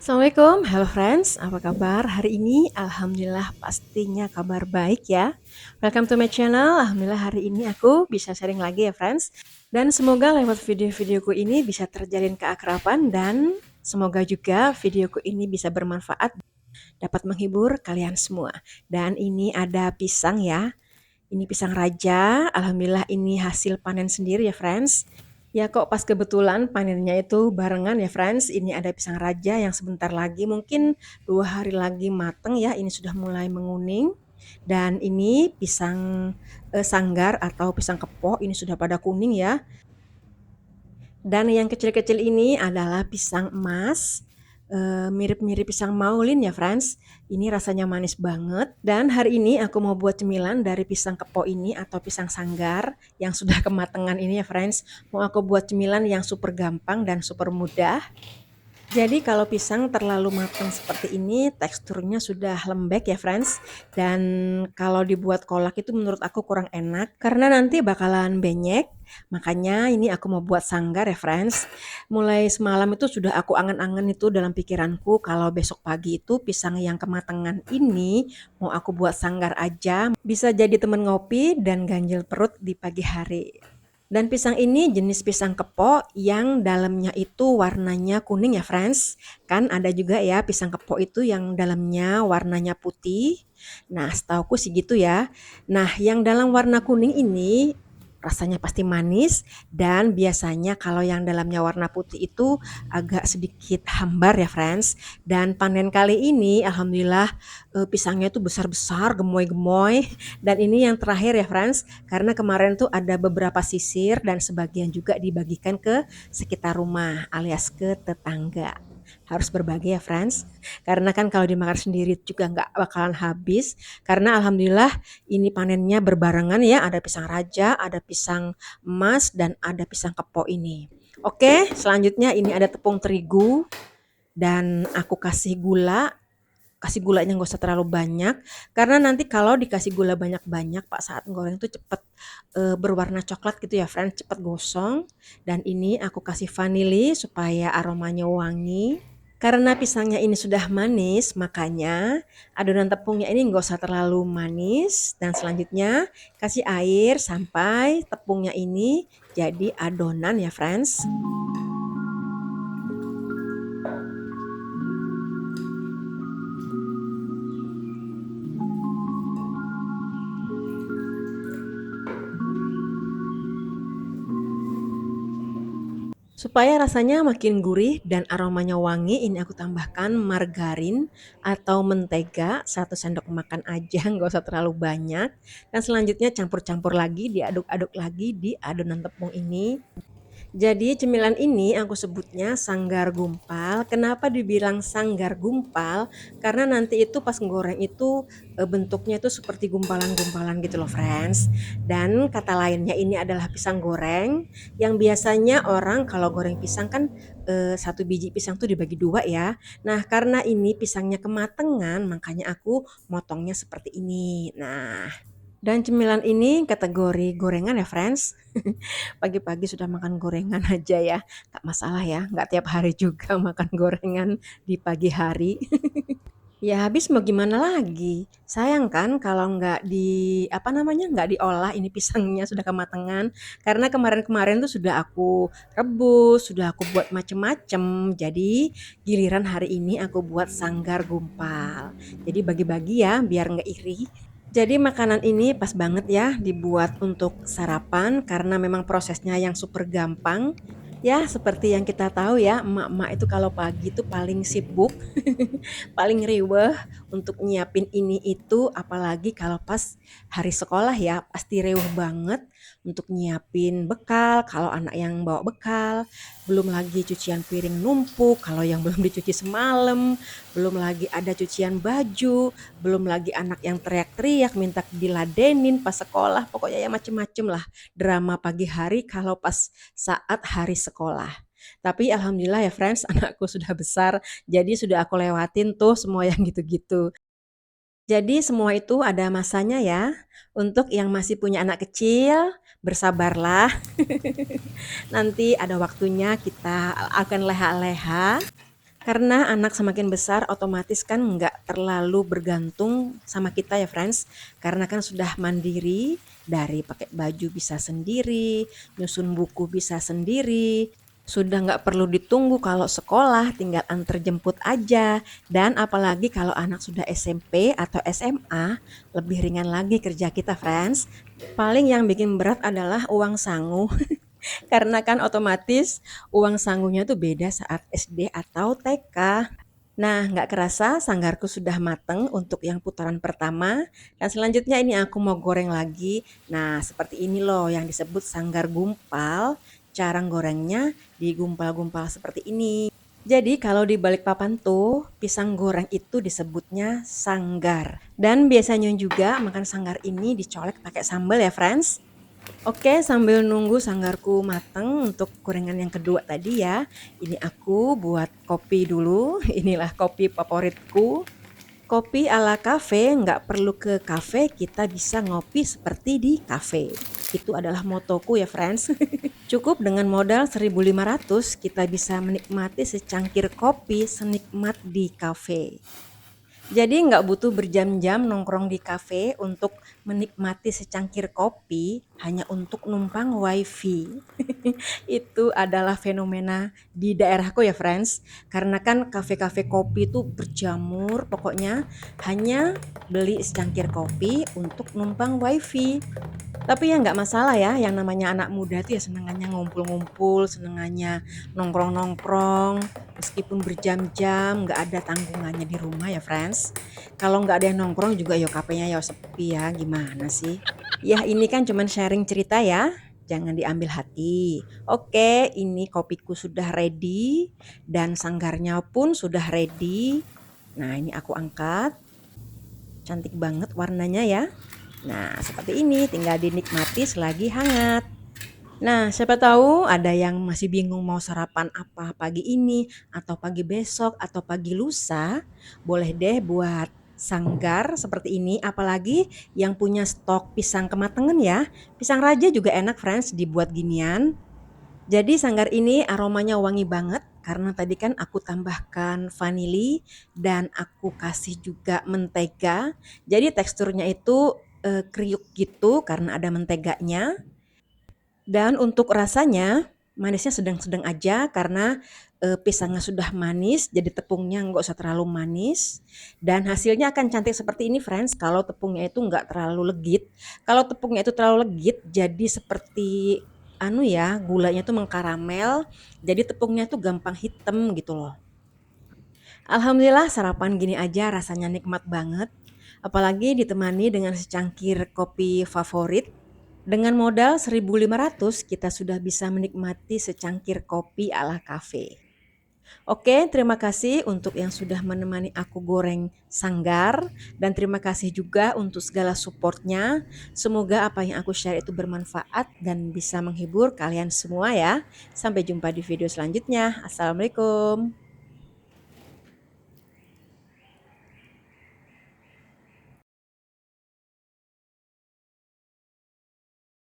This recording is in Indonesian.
Assalamualaikum, hello friends, apa kabar hari ini? Alhamdulillah pastinya kabar baik ya. Welcome to my channel, alhamdulillah hari ini aku bisa sharing lagi ya friends. Dan semoga lewat video-videoku ini bisa terjalin keakraban dan semoga juga videoku ini bisa bermanfaat, dapat menghibur kalian semua. Dan ini ada pisang ya, ini pisang raja, alhamdulillah ini hasil panen sendiri ya friends. Ya kok pas kebetulan panennya itu barengan ya friends, ini ada pisang raja yang sebentar lagi mungkin 2 hari lagi mateng ya, ini sudah mulai menguning. Dan ini pisang sanggar atau pisang kepok, ini sudah pada kuning ya. Dan yang kecil-kecil ini adalah pisang emas, mirip-mirip pisang Maulin ya friends. Ini rasanya manis banget dan hari ini aku mau buat cemilan dari pisang kepo ini atau pisang sanggar yang sudah kematangan ini ya friends. Mau aku buat cemilan yang super gampang dan super mudah. Jadi kalau pisang terlalu matang seperti ini, teksturnya sudah lembek ya friends. Dan kalau dibuat kolak itu menurut aku kurang enak karena nanti bakalan benyek. Makanya ini aku mau buat sanggar ya friends. Mulai semalam itu sudah aku angan-angan itu dalam pikiranku kalau besok pagi itu pisang yang kematangan ini mau aku buat sanggar aja. Bisa jadi temen ngopi dan ganjil perut di pagi hari. Dan pisang ini jenis pisang kepo yang dalamnya itu warnanya kuning ya friends. Kan ada juga ya pisang kepo itu yang dalamnya warnanya putih. Nah setauku sih gitu ya. Nah yang dalam warna kuning ini rasanya pasti manis dan biasanya kalau yang dalamnya warna putih itu agak sedikit hambar ya friends. Dan panen kali ini alhamdulillah pisangnya itu besar-besar, gemoy-gemoy. Dan ini yang terakhir ya friends, karena kemarin tuh ada beberapa sisir dan sebagian juga dibagikan ke sekitar rumah alias ke tetangga. Harus berbagi ya friends, karena kan kalau dimakan sendiri juga nggak bakalan habis, karena alhamdulillah ini panennya berbarengan ya, ada pisang raja, ada pisang emas, dan ada pisang kepo ini. Oke, selanjutnya ini ada tepung terigu, dan aku kasih gulanya nggak usah terlalu banyak karena nanti kalau dikasih gula banyak-banyak Pak saat goreng tuh cepet berwarna coklat gitu ya friend, cepet gosong. Dan ini aku kasih vanili supaya aromanya wangi. Karena pisangnya ini sudah manis, makanya adonan tepungnya ini nggak usah terlalu manis. Dan selanjutnya kasih air sampai tepungnya ini jadi adonan ya friends. Supaya rasanya makin gurih dan aromanya wangi, ini aku tambahkan margarin atau mentega 1 sendok makan aja, nggak usah terlalu banyak. Dan selanjutnya campur-campur lagi, diaduk-aduk lagi di adonan tepung ini. Jadi cemilan ini aku sebutnya sanggar gumpal. Kenapa dibilang sanggar gumpal? Karena nanti itu pas goreng itu bentuknya itu seperti gumpalan-gumpalan gitu loh friends. Dan kata lainnya ini adalah pisang goreng yang biasanya orang kalau goreng pisang kan 1 biji pisang tuh dibagi 2 ya. Nah karena ini pisangnya kematangan makanya aku motongnya seperti ini. Nah dan cemilan ini kategori gorengan ya friends. Pagi-pagi sudah makan gorengan aja ya, nggak masalah ya, nggak tiap hari juga makan gorengan di pagi hari. Ya habis mau gimana lagi, sayang kan kalau nggak apa namanya, nggak diolah ini pisangnya sudah kematangan. Karena kemarin-kemarin tuh sudah aku rebus, sudah aku buat macem-macem, jadi giliran hari ini aku buat sanggar gumpal. Jadi bagi-bagi ya biar nggak iri. Jadi makanan ini pas banget ya dibuat untuk sarapan karena memang prosesnya yang super gampang. Ya seperti yang kita tahu ya, emak-emak itu kalau pagi itu paling sibuk, paling riweh untuk nyiapin ini itu, apalagi kalau pas hari sekolah ya, pasti riweh banget untuk nyiapin bekal, kalau anak yang bawa bekal, belum lagi cucian piring numpuk, kalau yang belum dicuci semalam, belum lagi ada cucian baju, belum lagi anak yang teriak-teriak minta diladenin pas sekolah, pokoknya ya macem-macem lah drama pagi hari kalau pas saat hari sekolah. Tapi alhamdulillah ya friends, anakku sudah besar, jadi sudah aku lewatin tuh semua yang gitu-gitu. Jadi semua itu ada masanya ya. Untuk yang masih punya anak kecil, bersabarlah. Nanti ada waktunya kita akan leha-leha. Karena anak semakin besar otomatis kan nggak terlalu bergantung sama kita ya friends. Karena kan sudah mandiri, dari pakai baju bisa sendiri, nyusun buku bisa sendiri, sudah nggak perlu ditunggu kalau sekolah, tinggal antar jemput aja. Dan apalagi kalau anak sudah SMP atau SMA, lebih ringan lagi kerja kita friends. Paling yang bikin berat adalah uang sangu. Karena kan otomatis uang sangunya tuh beda saat SD atau TK. Nah, nggak kerasa sanggarku sudah mateng untuk yang putaran pertama. Dan selanjutnya ini aku mau goreng lagi. Nah, seperti ini loh yang disebut sanggar gumpal. Cara gorengnya digumpal-gumpal seperti ini. Jadi kalau di Balikpapan tuh pisang goreng itu disebutnya sanggar. Dan biasanya juga makan sanggar ini dicolek pakai sambal ya friends. Oke, sambil nunggu sanggarku mateng untuk gorengan yang kedua tadi ya, ini aku buat kopi dulu. Inilah kopi favoritku. Kopi ala kafe, nggak perlu ke kafe, kita bisa ngopi seperti di kafe. Itu adalah motoku ya friends. Cukup dengan modal 1.500 kita bisa menikmati secangkir kopi senikmat di kafe. Jadi nggak butuh berjam-jam nongkrong di kafe untuk menikmati secangkir kopi hanya untuk numpang wifi. Itu adalah fenomena di daerahku ya friends. Karena kan kafe-kafe kopi itu berjamur, pokoknya hanya beli secangkir kopi untuk numpang wifi. Tapi ya nggak masalah ya, yang namanya anak muda tuh ya senengannya ngumpul-ngumpul, senengannya nongkrong-nongkrong, meskipun berjam-jam nggak ada tanggungannya di rumah ya friends. Kalau nggak ada yang nongkrong juga ya kafenya ya sepi ya, gimana sih? Ya ini kan cuman sharing cerita ya, jangan diambil hati. Oke, ini kopiku sudah ready dan sanggarnya pun sudah ready. Nah ini aku angkat, cantik banget warnanya ya. Nah, seperti ini tinggal dinikmati selagi hangat. Nah, siapa tahu ada yang masih bingung mau sarapan apa pagi ini atau pagi besok atau pagi lusa, boleh deh buat sanggar seperti ini, apalagi yang punya stok pisang kematangan ya. Pisang raja juga enak friends dibuat ginian. Jadi sanggar ini aromanya wangi banget karena tadi kan aku tambahkan vanili dan aku kasih juga mentega. Jadi teksturnya itu kriuk gitu karena ada menteganya. Dan untuk rasanya manisnya sedang-sedang aja karena pisangnya sudah manis, jadi tepungnya nggak usah terlalu manis. Dan hasilnya akan cantik seperti ini friends kalau tepungnya itu nggak terlalu legit. Kalau tepungnya itu terlalu legit jadi seperti anu ya, gulanya tuh mengkaramel, jadi tepungnya tuh gampang hitam gitu loh. Alhamdulillah sarapan gini aja rasanya nikmat banget. Apalagi ditemani dengan secangkir kopi favorit. Dengan modal 1.500 kita sudah bisa menikmati secangkir kopi ala kafe. Oke, terima kasih untuk yang sudah menemani aku goreng sanggar dan terima kasih juga untuk segala supportnya. Semoga apa yang aku share itu bermanfaat dan bisa menghibur kalian semua ya. Sampai jumpa di video selanjutnya. Assalamualaikum.